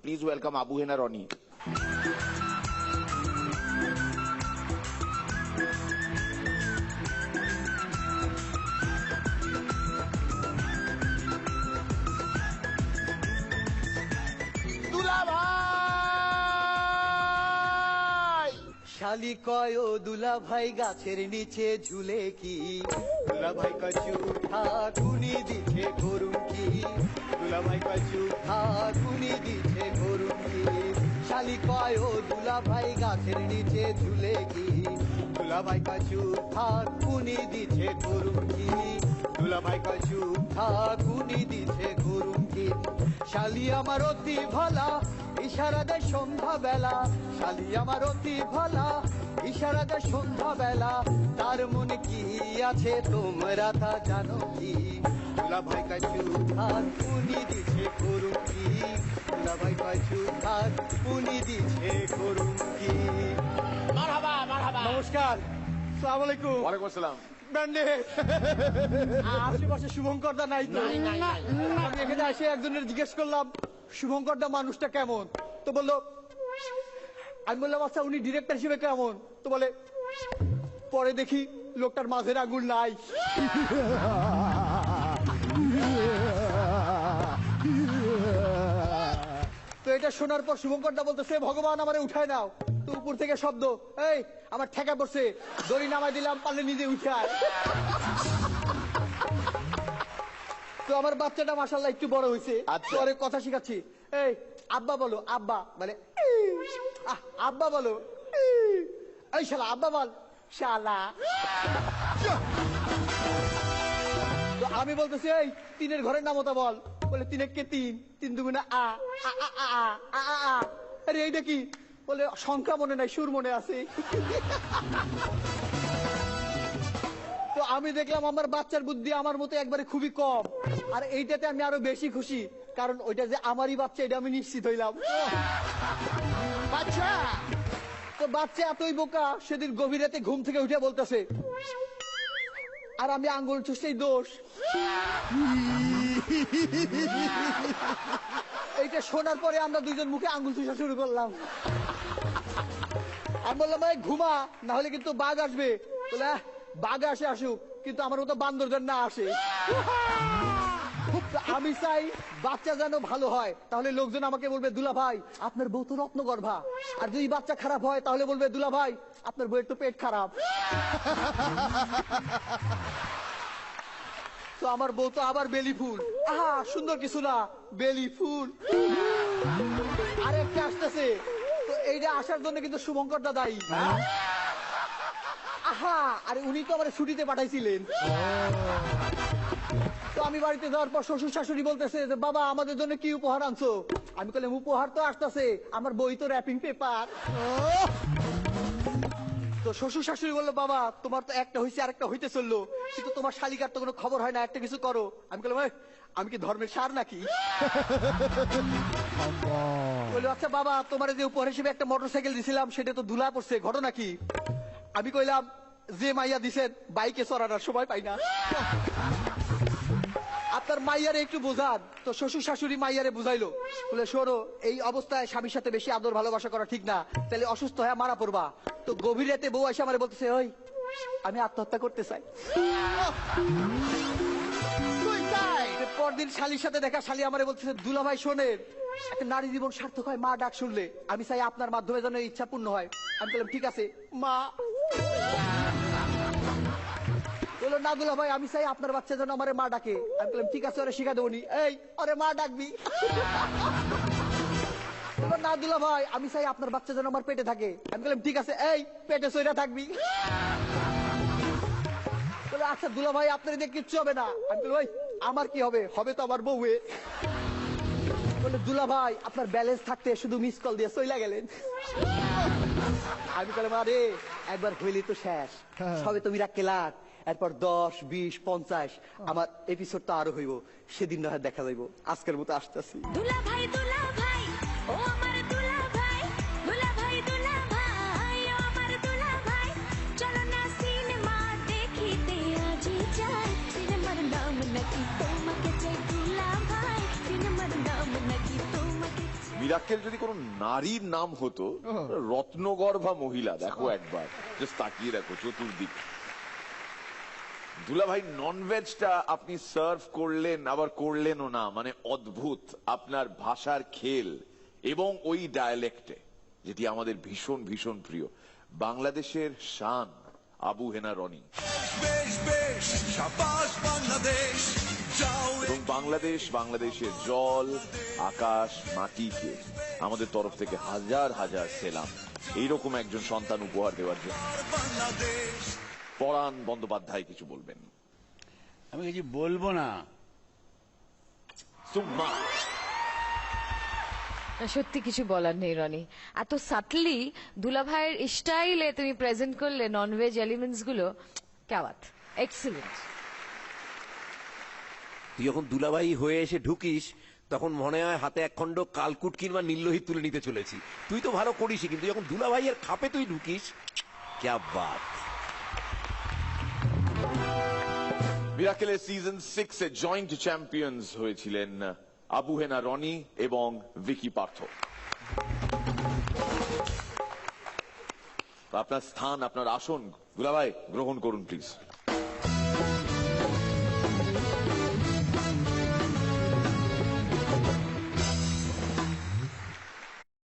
Please welcome Abu Hena Roni. শালি কয় ও দুলা ভাই গাছের নিচে ঝুলে কি, দুলা ভাই কচু ঠাকুনি দিছে গরুম কি, দুলা ভাই কচু ঠাকুনি দিছে গরুম কি। শালি কয় ও দুলা ভাই গাছের নিচে ঝুলে কি, দুলা ভাই কচু ঠাকুনি দিছে গরুম কি, দুলা ভাই কচু ঠাকুনি দিছে গরুম কি। শালি আমার অতি ভালা ইশারা দে সন্ধ্যা বেলা, শালি আমার অতি ভালা ইশারা দে সন্ধ্যা বেলা, তার মনে কি আছে তোমরা তা জানো কি, দুলা ভাই কচু ঠাকুনি দিছে গরুম কি, দুলা ভাই কচু ঠাকুনি দিছে গরুম কি। মারহাবা মারহাবা। নমস্কার, আসসালামু আলাইকুম। ওয়ালাইকুম আসসালাম। ব্যান্ডে আশেপাশে শুভঙ্কর দা নাই তো? আমি এখানে এসে একজনের জিজ্ঞেস করলাম শুভঙ্কর দা মানুষটা কেমন, তো বললো, আমি বললাম আচ্ছা উনি ডিরেক্টর হিসেবে কেমন, তো বলে পরে দেখি লোকটার মাঝের আঙুল নাই। তো এটা শোনার পর শুভঙ্কর দা বলতেছে ভগবান আমারে উঠায় নাও। তো উপর থেকে শব্দ, এই আমার ঠেকা পড়ছে, দড়ি নামাই দিলাম, পারলে নিজে উঠায়। তো আমার বাচ্চাটা মাশাআল্লাহ একটু বড় হয়েছে, পরে কথা শিখাচ্ছি, এই আব্বা বলো, আব্বা মানে আব্বা বলো, এই শালা আব্বা বল শালা। তো আমি বলতেছি এই তিনের ঘরের নাম ওটা বল, বলে তিন কে তিন, তিন দুগুণে আ আ আ আ আ আ আ। আরে এইটা কি, বলে সংখ্যা মনে নাই সুর মনে আছে। তো আমি দেখলাম আমার বাচ্চার বুদ্ধি আমার মতো একবারে খুবই কম, আর এইটাতে আমি আরো বেশি খুশি, কারণ ওইটা যে আমারই বাচ্চা এটা আমি নিশ্চিত হইলাম। বাচ্চা তো বাচ্চা এতই বোকা, সেদিন গভীর রাতে ঘুম থেকে উঠে বলতেছে, আর আমি আঙ্গুল চুষতেই দোষ। এইটা শোনার পরে আমরা দুইজন মুখে আঙ্গুল চুষা শুরু করলাম। আমি বললাম ভাই ঘুমা, না হলে কিন্তু বাঘ আসবে। বলে বাঘ আসে আসুক, কিন্তু আমার মতো বান্দর যেন না আসে। আমি চাই বাচ্চা যেন ভালো হয়, তাহলে লোকজন আমাকে বলবে দুলা ভাই আপনার বউ তো রত্ন গর্ভা, আর যদি বাচ্চা খারাপ হয় তাহলে বলবে দুলা ভাই আপনার বউয়ের তো পেট খারাপ। তো আমার বউ তো আবার বেলি ফুল, আহা সুন্দর কিছু না, বেলি ফুল। আরেকটা আসতেছে, তো এইটা আসার জন্য কিন্তু শুভঙ্কর দা দায়ী। আহা, আরে উনি তো আমার ছুটিতে পাঠাইছিলেন। তো আমি বাড়িতে যাওয়ার পর শ্বশুর শাশুড়ি বলতেছে যে বাবা আমাদের জন্য কি উপহার আনছো। আমি বললাম উপহার তো আসতেছে, আমার বই তো র্যাপিং পেপার। তো শ্বশুর শাশুড়ি বললো বাবা তোমার তো একটা হয়েছে আরেকটা হইতে চললো, কিন্তু তোমার শালিকার তো কোনো খবর হয় না, একটা কিছু করো। আমি বললাম আমি কি ধর্মের সার নাকি? বললো আচ্ছা বাবা তোমার যে উপহার হিসেবে একটা মোটরসাইকেল দিছিলাম সেটা তো ধুলা পড়ছে, ঘটনা কি? আমি কইলাম যে মাইয়া দিছেন বাইকে চড়ানোর সময় পাই না, আপনার মাইয়ারে একটু বোঝান। তো শ্বশুর শাশুড়ি মাইয়ারে বুঝাইলো, বলে শোনো এই অবস্থায় স্বামীর সাথে বেশি আদর ভালোবাসা করা ঠিক না, তাহলে অসুস্থ হয়ে মারা পড়বা। তো গভীর রাতে বউ এসে আমারে বলতেছে ওই আমি আত্মহত্যা করতে চাই। পরদিন শালির সাথে দেখা, শালি আমারে বলতেছে দুলা ভাই শোনেন, একটা নারী জীবন সার্থক হয় মা ডাক শুনলে, আমি চাই আপনার মাধ্যমে যেন ইচ্ছা পূর্ণ হয়। আমি বললাম ঠিক আছে মা। বললো না দুলা ভাই আমি চাই আপনার বাচ্চা যেন আমার মা ডাকে। আমি বললাম ঠিক আছে ওরে শিখা দেবনি, এই ওরে মা ডাকবি। না দুলা ভাই আমি চাই আপনার বাচ্চা যেন আমার পেটে থাকে। আমি বললাম ঠিক আছে এই পেটে সইরা থাকবি। বলে আচ্ছা দুলা ভাই আপনার এদিকে কিচ্ছু হবে না। আমি বলি ভাই আমার কি হবে, হবে তো আমার বউয়ে। বলে দুলা ভাই আপনার ব্যালেন্স থাকতে শুধু মিস কল দিয়ে চইলা গেলেন। আমি বললাম আরে একবার হইলি তো শেষ, সবে তুমি রাখলাম, এরপর 10, 20, 50 আমার এপিসোড তো আরো হইব, সেদিন না হয় দেখা যাইব। আজকের মতো আসতেছি। দুলা ভাই ও আমার দুলা ভাই, দুলা ভাই ও আমার দুলা ভাই, চলো না সিনেমা দেখিতে আজি যাই, সিনেমার নাম নাকি তোমাকে চাই দুলা ভাই, সিনেমার নাম নাকি তোমাকে চাই। মিরাক্কেল যদি কোনো নারীর নাম হতো, রত্নগর্ভা মহিলা, দেখো একবার জাস্ট তাকিয়ে দেখো চতুর্দিক। দুলাভাই ননভেজটা আপনি সার্ভ করলেন আবার করলেনও না, মানে অদ্ভুত আপনার ভাষার খেল এবং ওই ডায়ালেক্টে, যেটি আমাদের ভীষণ ভীষণ প্রিয়। বাংলাদেশের শান আবু হেনা রনি এবং বাংলাদেশ, বাংলাদেশের জল, আকাশ, মাটিকে আমাদের তরফ থেকে হাজার হাজার সেলাম এইরকম একজন সন্তান উপহার দেওয়ার জন্য। পরাণ বন্দ্যোপাধ্যায় কিছু বলবেন? আমি কিছু বলবো না। সুম্মা সত্যি কিছু বলার নেই রনি, এত সাটলি দুলাভাইয়ের স্টাইলে তুমি প্রেজেন্ট করলে ননভেজ এলিমেন্টস গুলো। ক্যাওয়াত, এক্সিলেন্ট। তুই যখন দুলাভাই হয়ে এসে ঢুকিস তখন মনে হয় হাতে একখণ্ড কালকুট কিংবা নীললোহিত তুলে নিতে চলেছি। তুই তো ভালো করিসই, কিন্তু যখন দুলাভাইয়ের খাপে তুই ঢুকিস, ক্যা বাত। মিরাকেলের সিজন 6 এ জয়েন্ট চ্যাম্পিয়ন্স হয়েছিলেন আবু হেনা রনি এবং ভিকি পার্থ। আপনার স্থান, আপনার আসন দুলাভাই গ্রহণ করুন প্লিজ।